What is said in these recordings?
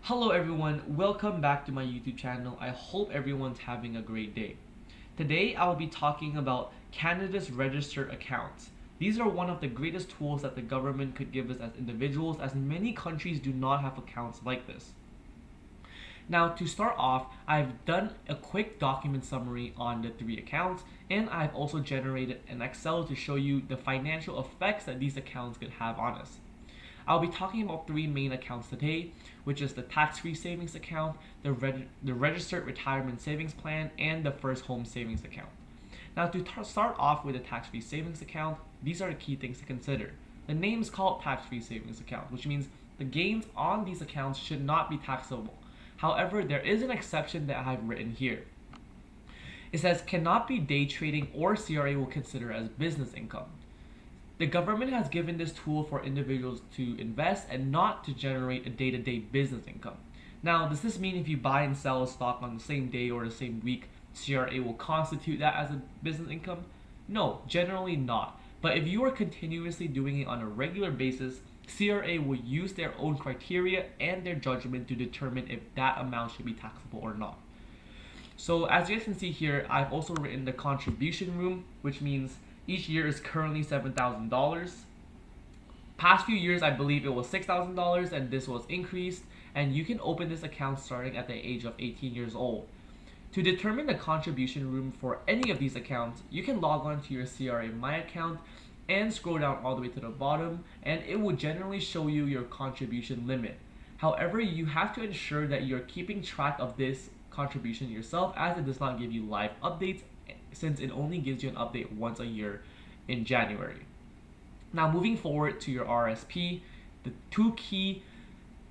Hello everyone, welcome back to my YouTube channel. I hope everyone's having a great day. Today I will be talking about Canada's registered accounts. These are one of the greatest tools that the government could give us as individuals, as many countries do not have accounts like this. Now, to start off, I've done a quick document summary on the three accounts, and I've also generated an Excel to show you the financial effects that these accounts could have on us. I'll be talking about three main accounts today, which is the tax-free savings account, the registered retirement savings plan, and the first home savings account. Now, to start off with the tax-free savings account, these are the key things to consider. The name is called tax-free savings account, which means the gains on these accounts should not be taxable. However, there is an exception that I've written here. It says cannot be day trading or CRA will consider as business income. The government has given this tool for individuals to invest and not to generate a day-to-day business income. Now, does this mean if you buy and sell a stock on the same day or the same week, CRA will constitute that as a business income? No, generally not. But if you are continuously doing it on a regular basis, CRA will use their own criteria and their judgment to determine if that amount should be taxable or not. So as you guys can see here, I've also written the contribution room, which means each year is currently $7,000. Past few years, I believe it was $6,000 and this was increased, and you can open this account starting at the age of 18 years old. To determine the contribution room for any of these accounts, you can log on to your CRA My account and scroll down all the way to the bottom, and it will generally show you your contribution limit. However, you have to ensure that you're keeping track of this contribution yourself, as it does not give you live updates since it only gives you an update once a year in January. Now, moving forward to your RSP, the two key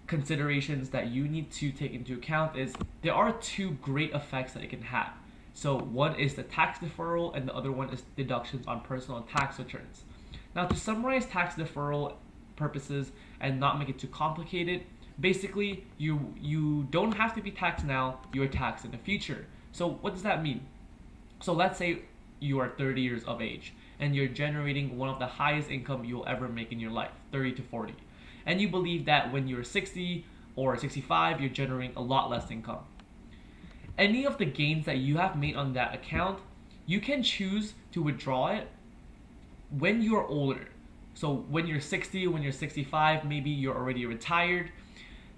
considerations that you need to take into account is there are two great effects that it can have. So one is the tax deferral and the other one is deductions on personal tax returns. Now, to summarize tax deferral purposes and not make it too complicated, basically you don't have to be taxed now, you're taxed in the future. So what does that mean? So let's say you are 30 years of age and you're generating one of the highest income you'll ever make in your life, 30 to 40. And you believe that when you're 60 or 65, you're generating a lot less income. Any of the gains that you have made on that account, you can choose to withdraw it when you're older. So when you're 60, when you're 65, maybe you're already retired.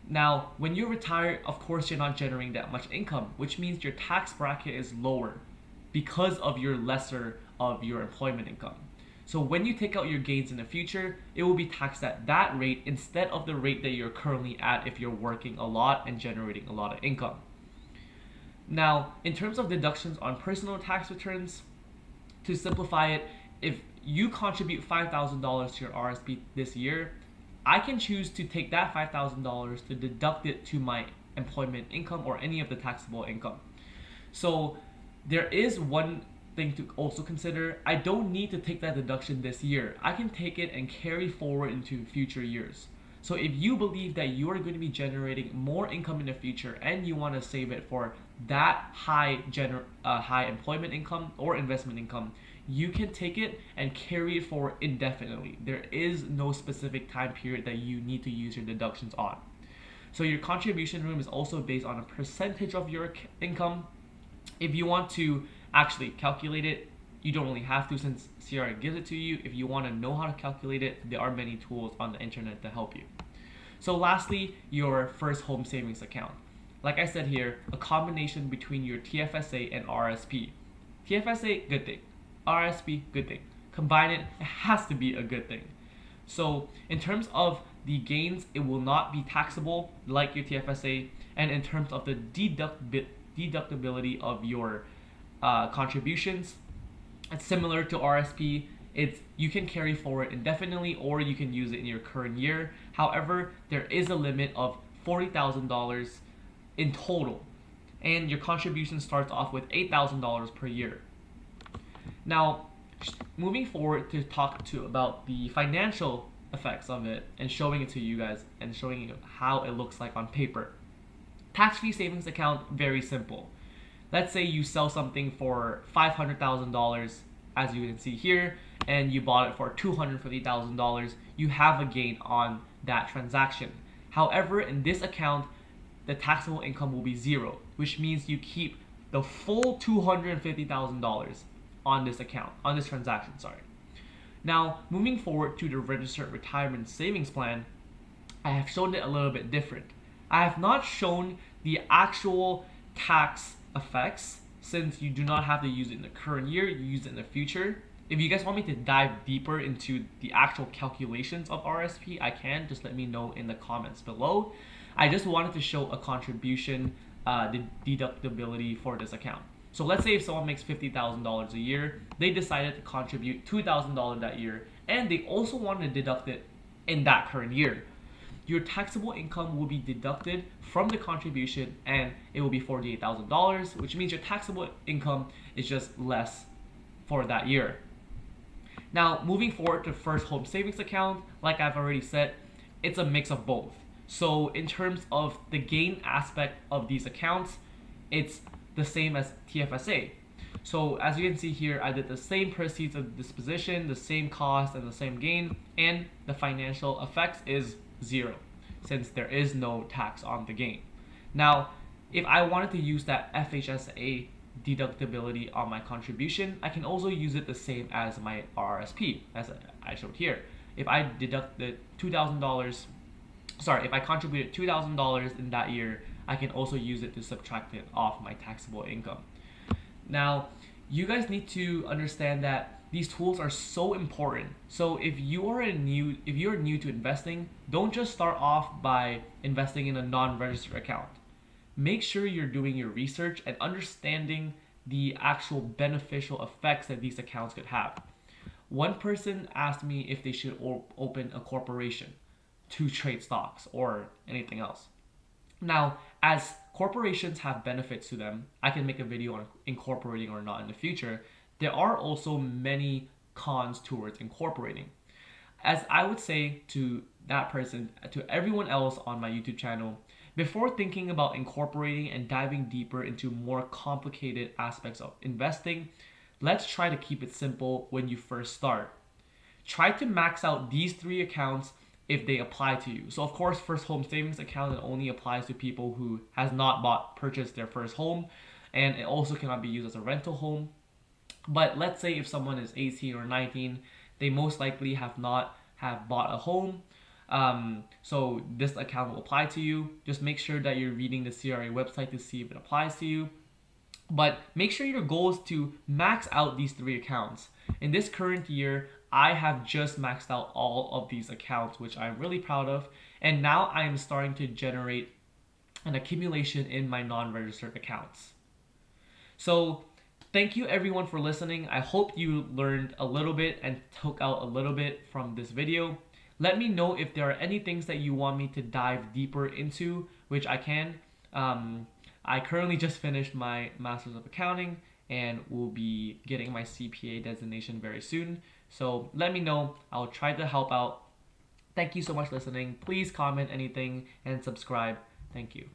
Now, when you're retired, of course, you're not generating that much income, which means your tax bracket is lower because of your lesser of your employment income. So when you take out your gains in the future, it will be taxed at that rate instead of the rate that you're currently at if you're working a lot and generating a lot of income. Now, in terms of deductions on personal tax returns, to simplify it, if you contribute $5,000 to your RSP this year, I can choose to take that $5,000 to deduct it to my employment income or any of the taxable income. So there is one thing to also consider. I don't need to take that deduction this year. I can take it and carry forward into future years. So if you believe that you are going to be generating more income in the future and you want to save it for that high employment income or investment income, you can take it and carry it forward indefinitely. There is no specific time period that you need to use your deductions on. So your contribution room is also based on a percentage of your income. If you want to actually calculate it, you don't really have to since CRA gives it to you. If you want to know how to calculate it, there are many tools on the internet to help you. So lastly, your first home savings account. Like I said here, a combination between your TFSA and RSP. TFSA, good thing. RSP, good thing. Combine it, it has to be a good thing. So in terms of the gains, it will not be taxable like your TFSA, and in terms of the deductibility of your contributions, it's similar to RSP. You can carry forward indefinitely or you can use it in your current year. However, there is a limit of $40,000 in total, and your contribution starts off with $8,000 per year. Now, moving forward to talk about the financial effects of it and showing it to you guys and showing you how it looks like on paper. Tax-free savings account, very simple. Let's say you sell something for $500,000, as you can see here, and you bought it for $250,000. You have a gain on that transaction. However, in this account, the taxable income will be zero, which means you keep the full $250,000 on this account, on this transaction, sorry. Now, moving forward to the registered retirement savings plan, I have shown it a little bit different. I have not shown the actual tax effects since you do not have to use it in the current year, you use it in the future. If you guys want me to dive deeper into the actual calculations of RSP, I can. Just let me know in the comments below. I just wanted to show a contribution, the deductibility for this account. So let's say if someone makes $50,000 a year, they decided to contribute $2,000 that year, and they also want to deduct it in that current year. Your taxable income will be deducted from the contribution, and it will be $48,000, which means your taxable income is just less for that year. Now, moving forward to first home savings account, like I've already said, it's a mix of both. So in terms of the gain aspect of these accounts, it's the same as TFSA. So as you can see here, I did the same proceeds of disposition, the same cost, and the same gain, and the financial effects is zero, since there is no tax on the gain. Now, if I wanted to use that FHSA deductibility on my contribution, I can also use it the same as my RRSP, as I showed here. If I deduct the $2,000, if I contributed $2,000 in that year, I can also use it to subtract it off my taxable income. Now, you guys need to understand that these tools are so important. So if you're new to investing, don't just start off by investing in a non-registered account. Make sure you're doing your research and understanding the actual beneficial effects that these accounts could have. One person asked me if they should open a corporation to trade stocks or anything else. Now, as corporations have benefits to them, I can make a video on incorporating or not in the future. There are also many cons towards incorporating. As I would say to that person, to everyone else on my YouTube channel, before thinking about incorporating and diving deeper into more complicated aspects of investing, let's try to keep it simple when you first start. Try to max out these 3 accounts if they apply to you. So of course, first home savings account, it only applies to people who has not purchased their first home, and it also cannot be used as a rental home. But let's say if someone is 18 or 19, they most likely have not bought a home. So this account will apply to you. Just make sure that you're reading the CRA website to see if it applies to you. But make sure your goal is to max out these 3 accounts. In this current year, I have just maxed out all of these accounts, which I'm really proud of. And now I am starting to generate an accumulation in my non-registered accounts. So thank you everyone for listening. I hope you learned a little bit and took out a little bit from this video. Let me know if there are any things that you want me to dive deeper into, which I can. I currently just finished my Master's of Accounting and will be getting my CPA designation very soon. So let me know. I'll try to help out. Thank you so much for listening. Please comment anything and subscribe. Thank you.